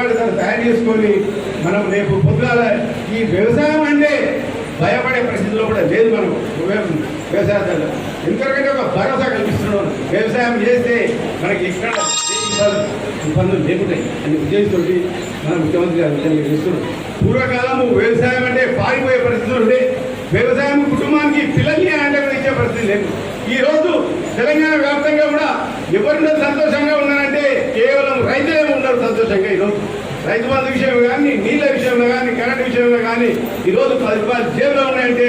భయపడి దాన్ని తయారు చేసుకొని మనం రేపు పొద్దుగాల ఈ వ్యవసాయం అంటే భయపడే పరిస్థితిలో కూడా లేదు. మనం వ్యవసాయదారులు ఎందుకంటే ఒక భరోసా కల్పిస్తున్నాం. వ్యవసాయం చేస్తే మనకి ఎక్కడ ఇబ్బందులు లేకుంటాయి అని ఉద్దేశంతో మన ముఖ్యమంత్రి గారు చేస్తున్నాం. పూర్వకాలము వ్యవసాయం అంటే పారిపోయే పరిస్థితులు ఉండే, వ్యవసాయం కుటుంబానికి పిల్లల్ని అంటే ఇచ్చే పరిస్థితి లేదు. ఈ రోజు తెలంగాణ వ్యాప్తంగా కూడా ఎవరిలో సంతోషంగా ఉన్నారంటే కేవలం రైతులే ఉన్నారు సంతోషంగా. ఈరోజు రైతు బంధు విషయంలో కానీ, నీళ్ళ విషయంలో కానీ, కరెంటు విషయంలో కానీ ఈరోజు 10 రూపాయలు జేబులో ఉన్నాయంటే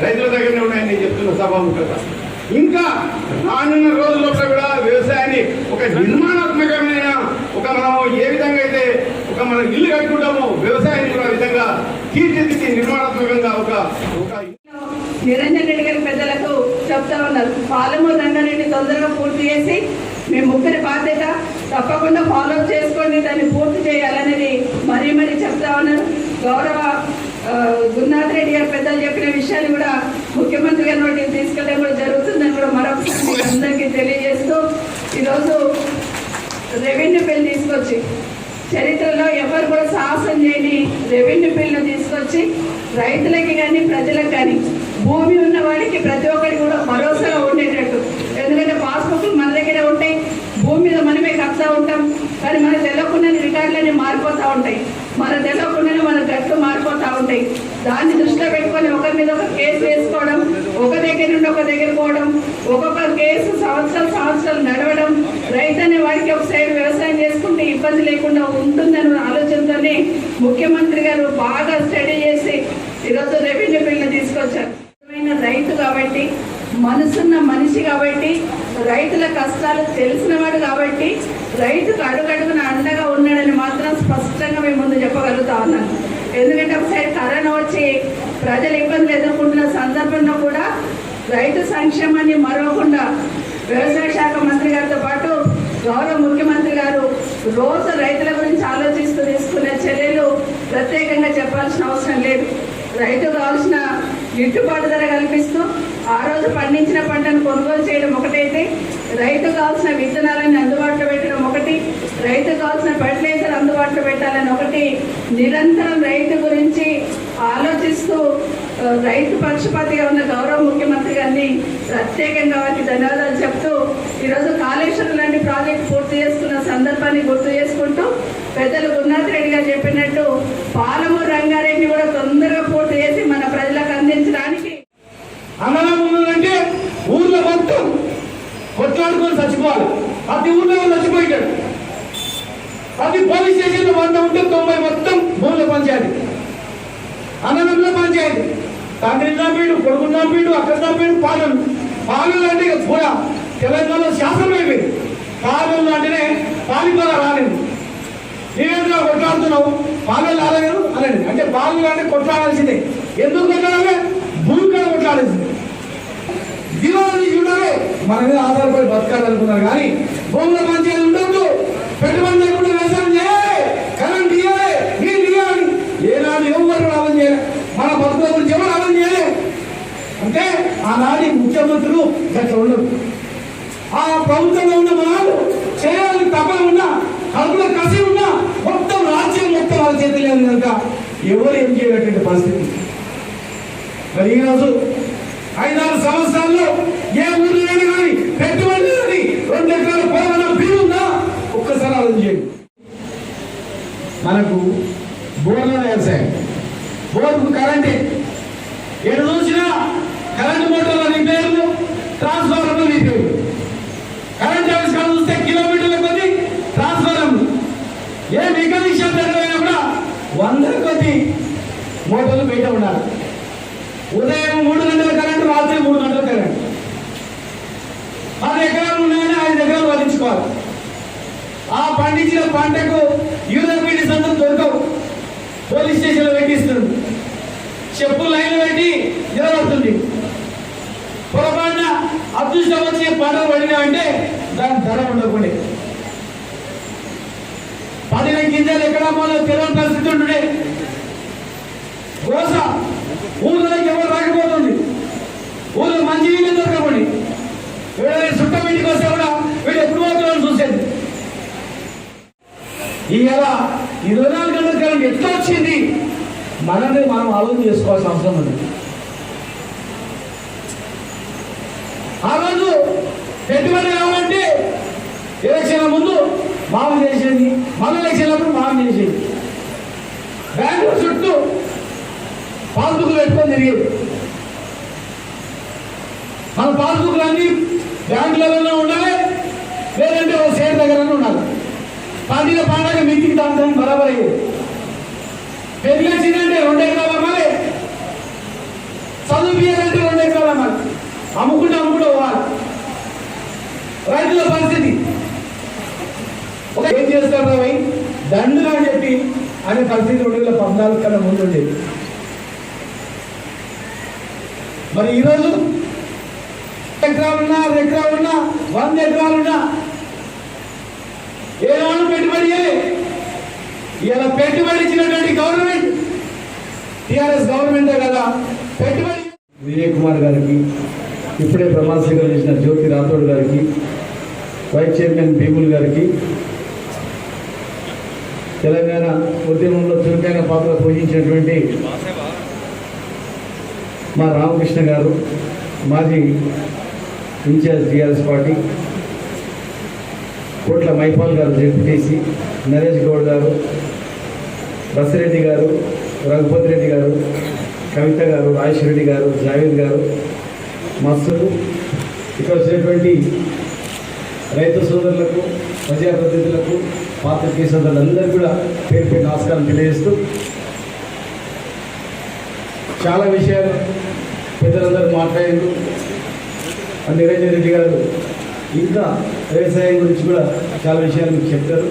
రైతుల దగ్గరనే ఉన్నాయని నేను చెప్తున్న సభాముఖంగా. ఇంకా రానున్న రోజుల్లో కూడా వ్యవసాయాన్ని ఒక నిర్మాణాత్మకమైన ఒక మనం ఏ విధంగా అయితే ఒక మనం ఇల్లు కట్టుకుంటామో వ్యవసాయాన్ని కూడా విధంగా తీర్చిదిద్ది నిర్మాణాత్మకంగా ఒక నిరంజన్ రెడ్డి గారి పెద్దలకు చెప్తా ఉన్నారు. పాలమూరు రంగారెడ్డి తొందరగా పూర్తి చేసి మీ ముగ్గురి బాధ్యత తప్పకుండా ఫాలో చేసుకోండి, దాన్ని పూర్తి చేయాలనేది మరీ మరీ చెప్తా ఉన్నారు. గౌరవ గురునాథ్ రెడ్డి గారు పెద్దలు చెప్పిన విషయాన్ని కూడా ముఖ్యమంత్రి గారి నోటికి తీసుకెళ్ళడం కూడా జరుగుతుందని కూడా మరొకసారి మీకు అందరికీ తెలియజేస్తూ ఈరోజు రెవెన్యూ బిల్ తీసుకొచ్చి చరిత్రలో ఎవరు కూడా సాహసం చేయని రెవెన్యూ బిల్ను తీసుకొచ్చి రైతులకి కానీ ప్రజలకు కానీ భూమి ఉన్న వాడికి ప్రతి ఒక్కరికి కూడా భరోసాగా ఉండేటట్టు. ఎందుకంటే పాస్బుక్లు మన దగ్గరే ఉంటాయి, భూమి మీద మనమే కబ్జా ఉంటాం, కానీ మనకు తెలియకుండానే రికార్డులన్నీ మారిపోతూ ఉంటాయి, మనకు తెలియకుండానే మన గట్లు మారిపోతూ ఉంటాయి. దాన్ని దృష్టిలో పెట్టుకొని ఒకరి మీద ఒక కేసు వేసుకోవడం, ఒక దగ్గర నుండి ఒక దగ్గర పోవడం, ఒక్కొక్క కేసు సంవత్సరాలు నడవడం, రైతు అనే వాడికి ఒక సైడ్ వ్యవసాయం చేసుకుంటే ఇబ్బంది లేకుండా ఉంటుందనే ఆలోచనతోనే ముఖ్యమంత్రి గారు బాగా స్టడీ చేసి ఈరోజు రెవెన్యూ బిల్లు తీసుకొచ్చారు. రైతు కాబట్టి, మనసున్న మనిషి కాబట్టి, రైతుల కష్టాలు తెలిసినవాడు కాబట్టి రైతుకు అడుగడుగున అండగా ఉన్నాడని మాత్రం స్పష్టంగా మేము ముందు చెప్పగలుగుతా ఉన్నాను. ఎందుకంటే ఒకసారి కరోనా వచ్చి ప్రజలు ఇబ్బందులు ఎదుర్కొంటున్న సందర్భంలో కూడా రైతు సంక్షేమాన్ని మరవకుండా వ్యవసాయ శాఖ మంత్రి గారితో పాటు గౌరవ ముఖ్యమంత్రి గారు రోజు రైతుల గురించి ఆలోచిస్తూ తీసుకునే చర్యలు ప్రత్యేకంగా చెప్పాల్సిన అవసరం లేదు. రైతుకు కావాల్సిన గిట్టుబాటు ధర కల్పిస్తూ ఆ రోజు పండించిన పంటను కొనుగోలు చేయడం ఒకటైతే, రైతుకు కావాల్సిన విత్తనాలను అందుబాటులో పెట్టడం ఒకటి, రైతుకు కావాల్సిన ఫర్టిలైజర్ అందుబాటులో పెట్టాలని ఒకటి, నిరంతరం రైతు గురించి ఆలోచిస్తూ రైతు పక్షపాతిగా ఉన్న గౌరవ ముఖ్యమంత్రి గారిని ప్రత్యేకంగా వారికి ధన్యవాదాలు చెప్తూ ఈరోజు కాళేశ్వరం లాంటి ప్రాజెక్టు పూర్తి చేసుకున్న సందర్భాన్ని గుర్తు చేసుకుంటూ పెద్దలు గురునాథ్ రెడ్డి గారు చెప్పినట్టు పాలమూరు రంగారెడ్డి కూడా తొందరగా పూర్తి చేసి మన ప్రజలకు అందించడానికి అంటే ఊర్లో మొత్తం కొట్లాడుకొని చచ్చిపోవాలి. ప్రతి ఊర్లో చచ్చిపోయాడు. ప్రతి పోలీస్ స్టేషన్లో 100 ఉంటే 90 మొత్తం భూముల పంచాయతీ, అన్నదమ్ముల పంచాయతీ. తండ్రి చంపేడు, కొడుకు చంపేడు, అక్కడ చంపేడు. పాలనలు అంటే కూడా తెలంగాణలో శాసనం అయిపోయింది. పాలనలు అంటేనే పాలిపోలా రాలేదు. నీవేందులో కొట్లాడుతున్నావు, పాలనలు రాలేదు అనేది. అంటే పాలనలు అంటే కొట్లాడాల్సిందే. ఎందుకు కొట్లాడాలి? భూమి కూడా కొట్లాడాల్సిందే. దివాళీ చూడాలి, మన మీద ఆధారపడి బతకాలనుకున్నారు. కానీ భూముల పంచాయతీ ఉండొద్దు, పెట్టుబడి లేకుండా వ్యవసాయం చేయాలి, కరెంట్ ఇవ్వాలి, నీళ్ళు ఇవ్వాలి. ఏనాడు ఎవరు లాభం చేయాలి, మన బతుకుల గురించి ఎవరు లాభం చేయాలి అంటే ఆనాటి ముఖ్యమంత్రులు గట్ల ఉండరు. ఆ ప్రభుత్వంలో ఉన్న మనలు చేయాలని తపన ఉన్నా, కడుపులో కసి ఉన్నా, మొత్తం రాజ్యం మొత్తం వాళ్ళ చేతి లేదు కనుక ఎవరు ఏం చేయలేటువంటి పరిస్థితి. మరి ఈరోజు 5-6 సంవత్సరాల్లో ఏ ఊరు లేదు కానీ పెట్టుబడి లేదని 2 ఎకరాల పొలం భూమి ఉందా ఒక్కసారి ఆలోచన చేయండి. మనకు బోర్ల వ్యవసాయం, బోర్కు కరెంటే, ఏడు చూసినా కరెంటు మోటార్ల రిపేర్లు, ట్రాన్స్ఫార్మర్లు రిపేర్లు. కరెంట్ ఆవిష్కారం చూస్తే కిలోమీటర్ల కొద్ది ట్రాన్స్ఫార్మర్లు. ఏ మెకానిషియన్ దగ్గరైనా కూడా 100 కొద్ది మోటార్లు బయట ఉండాలి. ఉదయం 3 గంటల కరెంటు, రాత్రి 3 గంటల కరెంటు. 10 ఎకరాలు ఉన్నాయని 5 ఎకరాలు వదిలించుకోవాలి. ఆ పండించిన పంటకు యూరోపీడి సంతం దొరకవు, పోలీస్ స్టేషన్లో పెట్టిస్తుంది, చెప్పు లైన్లు పెట్టి నిలబడుతుంది. పొరపాటున అదృష్టం వచ్చి పంటలు పడినామంటే దాని ధర ఉండకుండే. 10 గింజలు ఎక్కడ పోలో తెలియని పరిస్థితి ఉంటుండే. గోస ఊళ్ళోకి ఎవరు రాకపోతుంది, ఊళ్ళో మంచి నీళ్ళు దొరకకండి. ఎవరైనా చుట్టం ఇంటికి వస్తే కూడా వీళ్ళు ఎప్పుడు పోతున్నారని చూసేది. ఇలా 24 గంటల కరెంట్ ఎట్లా వచ్చింది మనమే మనం ఆలోచన చేసుకోవాల్సిన అవసరం ఉంది. ఆ రోజు పెట్టుబడి కావాలంటే ఎలక్షన్ల ముందు మామ చేసేది, మన ఎలక్షన్లప్పుడు మామ చేసేది, బ్యాంకుల చుట్టూ పాస్బుక్లు పెట్టుకొని తిరిగేది. మన పాస్బుక్లు అన్నీ బ్యాంకులలో ఉండాలి, లేదంటే ఒక షేర్ దగ్గరనే ఉండాలి. పార్టీలో పండగ మీటింగ్ దాని బరాబర్ అయ్యేది. పెళ్లి వచ్చిందంటే 2 ఎకరాలు అమ్మాలి, చదువు పియ్యాలంటే 2 ఎకరాలు అమ్మాలి, అమ్ముకుంటే పోవాలి. రైతుల పరిస్థితి ఏం చేస్తారు అవి దండుగా అని చెప్పి అనే పరిస్థితి 2014 కన్నా ముందు ఉండేది. మరి ఈరోజు ఎకరాలున్నా 2 ఎకరాలున్నా 100 ఎకరాలున్నా ఏనాడు పెట్టుబడి ఇలా పెట్టుబడి ఇచ్చినటువంటి గవర్నమెంట్ టీఆర్ఎస్ గవర్నమెంటే కదా. పెట్టుబడి విజయ్ కుమార్ గారికి, ఇప్పుడే ప్రమాణ స్వీకారం చేసిన జ్యోతి రాథోడ్ గారికి, వైస్ చైర్మన్ భీముల్ గారికి, తెలంగాణ ఉద్యమంలో చురుకైన పాత్ర పోషించినటువంటి మా రామకృష్ణ గారు, మాజీ ఇన్ఛార్జ్ టీఆర్ఎస్ పార్టీ, కోట్ల మైపాల్ గారు జెడ్పీటీసీ, నరేష్ గౌడ్ గారు, బసిరెడ్డి గారు, రఘుపతి రెడ్డి గారు, కవిత గారు, రాజేష్ రెడ్డి గారు, జావేద్ గారు, మస్తులు, ఇక్కడ వచ్చినటువంటి రైతు సోదరులకు, ప్రజాప్రతినిధులకు, పాత్రికేయ సోదరులందరూ కూడా పేరు పేరు నమస్కారం తెలియజేస్తూ, చాలా విషయాలు పెద్దలందరూ మాట్లాడారు. నిరంజన్ రెడ్డి గారు ఇంకా వ్యవసాయం గురించి కూడా చాలా విషయాలు మీకు చెప్తారు.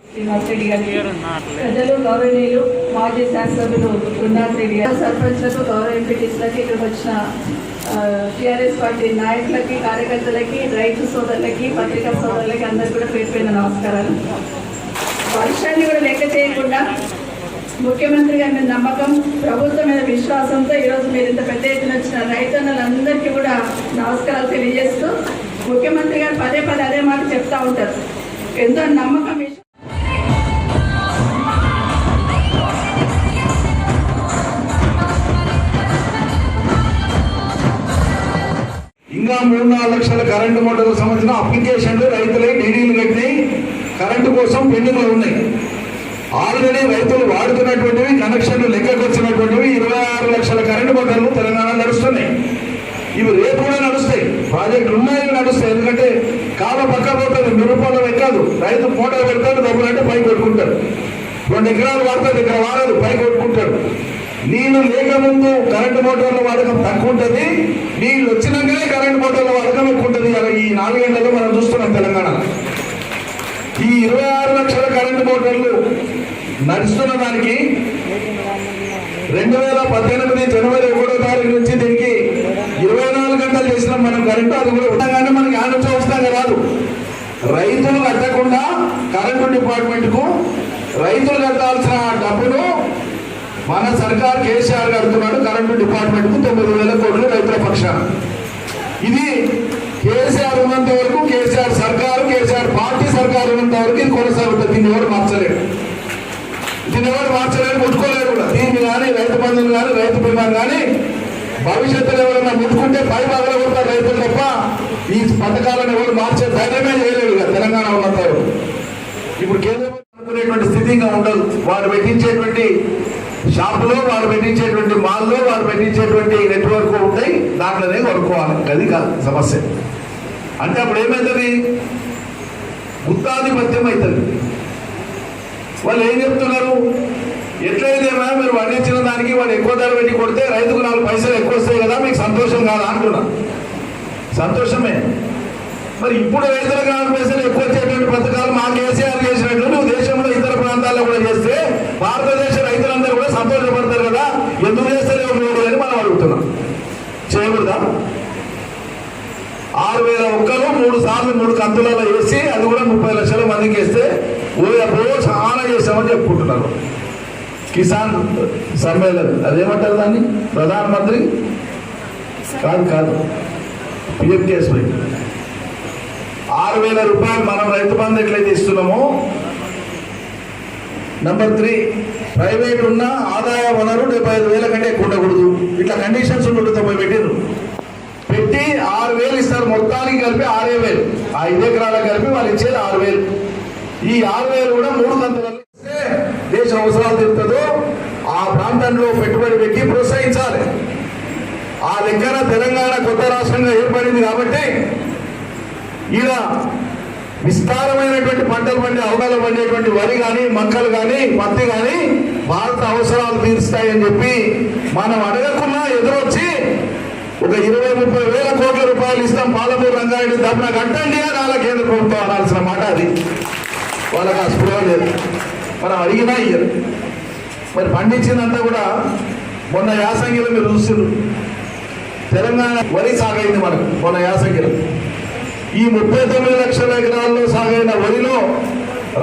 శ్రీనివాసరెడ్డి గారు, ప్రజలు, గౌరవనీయులు, మాజీ శాసనసభ్యులు గురునాథ్ రెడ్డి గారు, సర్పంచ్లకు, గౌరవ ఎంపీటీసీలకి, ఇక్కడికి వచ్చిన టీఆర్ఎస్ పార్టీ నాయకులకి, కార్యకర్తలకి, రైతు సోదరులకి, పత్రికా సోదరులకి అందరికీ కూడా పేరు పేరున నమస్కారాలు. వర్షాన్ని కూడా లెక్క చేయకుండా ముఖ్యమంత్రి గారి మీద నమ్మకం, ప్రభుత్వం మీద విశ్వాసంతో ఈరోజు మీరు ఇంత పెద్ద ఎత్తున వచ్చిన రైతన్నలందరికీ కూడా నమస్కారాలు తెలియజేస్తూ, ముఖ్యమంత్రి గారు పదే పదే అదే మాట చెప్తా ఉంటారు, ఎంతో నమ్మకం. ఇంకా 3-4 లక్షల కరెంటు మోటార్లకు సంబంధించిన అప్లికేషన్లు రైతులై డీడీలు కట్టినాయి, కరెంటు కోసం పెండింగ్లో ఉన్నాయి. ఆల్రెడీ రైతులు వాడుతున్నటువంటివి, కనెక్షన్లు లెక్కకు వచ్చినటువంటివి 26 లక్షల కరెంటు మోటార్లు తెలంగాణ నడుస్తున్నాయి. ఇవి రేపు కూడా నడుస్తాయి, ప్రాజెక్టులు ఉన్నాయి, నడుస్తాయి. ఎందుకంటే కాల పక్క పోతుంది, నిరుపాలం ఎక్కదు. రైతు మోటార్ పెడతాడు, డబ్బులు అంటే పై కొట్టుకుంటాడు. 2 ఎకరాలు వాడతాడు, ఇక్కడ వాడదు, పై కొట్టుకుంటాడు. నీళ్లు లేకముందు కరెంటు మోటార్ల వాడకం తక్కువ ఉంటుంది, నీళ్ళు వచ్చినాకనే కరెంటు మోటార్ల వాడకం ఎక్కువ ఉంటుంది. ఈ 4 గంటల్లో మనం చూస్తున్నాం తెలంగాణ. ఈ 26 లక్షల కరెంటు మోటార్లు నడుస్తున్న దానికి 2018 జనవరి 1వ తారీఖు నుంచి దీనికి 24 గంటలు చేసినాం మనం కరెంటు. అది కూడా ఉండగానే మనకి ఆనందం వస్తాగా రాదు. రైతులు కట్టకుండా కరెంటు డిపార్ట్మెంట్కు రైతులు కట్టాల్సిన డబ్బును మన సర్కార్ కేసీఆర్ కడుతున్నాడు కరెంటు డిపార్ట్మెంట్కు 9,000 కోట్లు రైతుల పక్షాన. ఇది కేసీఆర్ ఉన్నంత వరకు, కేసీఆర్ సర్కారు, కేసీఆర్ పార్టీ సర్కారు ఉన్నంత వరకు ఇది కొనసాగుతుంది. దీన్ని ఎవరు మార్చలేరు, ముట్టుకోలేరు కూడా. దీన్ని కానీ రైతు బంధువులు కానీ రైతు బీమాలు కానీ భవిష్యత్తులో ఎవరైనా ముట్టుకుంటే పై భాగంలో కొడతారు రైతులు తప్ప ఈ పథకాలను ఎవరు మార్చే ధైర్యమే చేయలేరు తెలంగాణ ఉన్నంత వరకు. ఇప్పుడు కేంద్రం అనుకునేటువంటి స్థితి ఇంకా ఉండదు. వారు పెట్టించేటువంటి షాపులో, వారు పెట్టించేటువంటి మాల్లో, వారు పెట్టించేటువంటి నెట్వర్క్ ఉంటాయి, దాంట్లోనే కొనుక్కోవాలి. అది కాదు సమస్య. అంటే అప్పుడు ఏమవుతుంది, గుత్తాధిపత్యం అవుతుంది. వాళ్ళు ఏం చెప్తున్నారు, ఎట్లయితేమా మీరు పండించిన దానికి వాడు ఎక్కువ ధర పెట్టి కొడితే రైతుకు 4 పైసలు ఎక్కువ వస్తాయి కదా, మీకు సంతోషం కాదా అంటున్నా. సంతోషమే. మరి ఇప్పుడు రైతులకు 4 పైసలు ఎక్కువ వచ్చేటువంటి పథకాలు మా కేసీఆర్ చేసినట్లు నువ్వు దేశంలో ఇతర ప్రాంతాల్లో కూడా చేస్తే భారతదేశ రైతులందరూ కూడా సంతోషపడతారు కదా, ఎందుకు చేస్తలేవు మీరు అని మనం అడుగుతున్నాం. చేయకూడదా? 6,000 ఒక్కలు 3 సార్లు 3 కంతులలో వేసి అది కూడా 30 లక్షల మందికి వేస్తే ఓ చాలా చేసామని చెప్పుకుంటున్నారు. కిసాన్ సమ్మేళన్ అదేమంటారు దాన్ని, ప్రధానమంత్రి కాదు PMKSY 6,000 రూపాయలు మనం రైతు బంధు ఎట్లయితే ఇస్తున్నామో. నెంబర్ 3, ప్రైవేట్ ఉన్న ఆదాయ వనరు 75,000 కంటే ఎక్కువ ఉండకూడదు. ఇట్లా కండిషన్స్ ఉండడంతో పెట్టిండ్రు. పెట్టి 6,000 ఇస్తారు. మొత్తానికి కలిపి 6,000, 5 ఎకరాలకు కలిపి వాళ్ళు ఇచ్చేది 6,000. ఈ 6,000 కూడా 3 కంతులలో ఇస్తే దేశ అవసరాలు తీరుతుందో ఆ ప్రాంతంలో పెట్టుబడి పెట్టి ప్రోత్సహించాలి. ఆ దగ్గర తెలంగాణ కొత్త రాష్ట్రంగా ఏర్పడింది కాబట్టి ఈడ విస్తారమైనటువంటి పంటలు పండే అవగాహన పండేటువంటి వరి కానీ, మక్కలు కానీ, పత్తి కానీ భారత అవసరాలు తీరుస్తాయని చెప్పి మనం అడగకుండా ఎదురొచ్చి ఒక 20-30 వేల కోట్ల రూపాయలు ఇస్తాం పాలమూరు రంగారెడ్డి తప్పున కట్టండి అని వాళ్ళ కేంద్ర ప్రభుత్వం అనాల్సిన మాట అది. వాళ్ళకి ఆ స్పృహ లేదు. మనం అడిగినా ఇయ్యరు. మరి పండించిందంతా కూడా మొన్న యాసంగిలో మీరు చూస్తున్నారు. తెలంగాణ వరి సాగైంది మనకు మొన్న యాసంగిలో. ఈ 39 లక్షల ఎకరాల్లో సాగైన వరిలో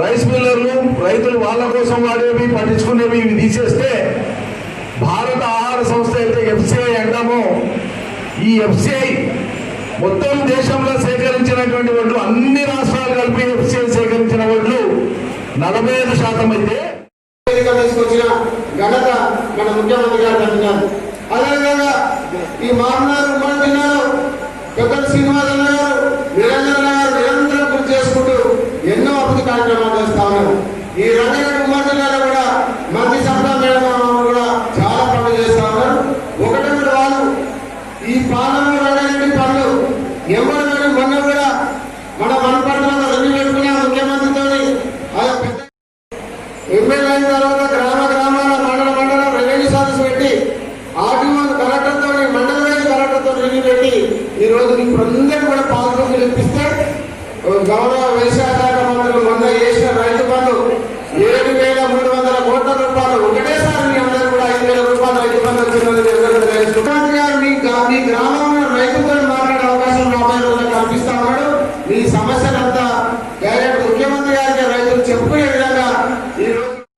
రైస్ మిల్లర్లు, రైతులు వాళ్ళ కోసం వాడేవి, పట్టించుకునేవి ఇవి తీసేస్తే భారత ఆహార సంస్థ అయితే FCI అంటామో, ఈ FCI మొత్తం దేశంలో సేకరించినటువంటి వడ్లు అన్ని రాష్ట్రాలు కలిపి FCI సేకరించిన వడ్లు 45% అయితే తీసుకొచ్చిన ఘనత మన ముఖ్యమంత్రి గారు అంటున్నారు. అదేవిధంగా ఈ మామూలు ఉమ్మడి జిల్లాలో పెద్దలు శ్రీనివాసన్న గారు, నిరంజన గారు నిరంతరం కృషి చేసుకుంటూ ఎన్నో అభివృద్ధి కార్యక్రమాలు చేస్తా ఉన్నారు. ఈ రంగారెడ్డి ఉమ్మడి జిల్లాలో కూడా మంత్రి సభ్యుల మేడం కూడా చాలా పనులు చేస్తా ఉన్నారు. ఒకటి వాళ్ళు ఈ పాలమూరు రంగారెడ్డి పనులు ఎవరు మొన్న కూడా మన వనపర్తిలో రెన్యూ పెట్టుకున్న ముఖ్యమంత్రితో ఎమ్మెల్యే అయిన తర్వాత గ్రామాల మండల రెవెన్యూ సర్వీస్ పెట్టి ఆర్టీఓ కలెక్టర్తో మండల వైజ్ కలెక్టర్తో రివ్యూ పెట్టి ఈ రోజు ఇప్పుడు అందరూ కూడా పాలకులు ఇప్పిస్తే గౌరవ వ్యవసాయ శాఖ మంత్రులు మొన్న చేసిన రైతు బంధు 7,300 కోట్ల రూపాయలు ఒకటేసారి మీ అందరూ కూడా 5,000 రూపాయలు రైతు బంధు వచ్చిందని ముఖ్యమంత్రి గారు మీ గ్రామంలో రైతుతో మాట్లాడే అవకాశం 40 రోజులు కల్పిస్తా ఉన్నాడు. మీ సమస్యలు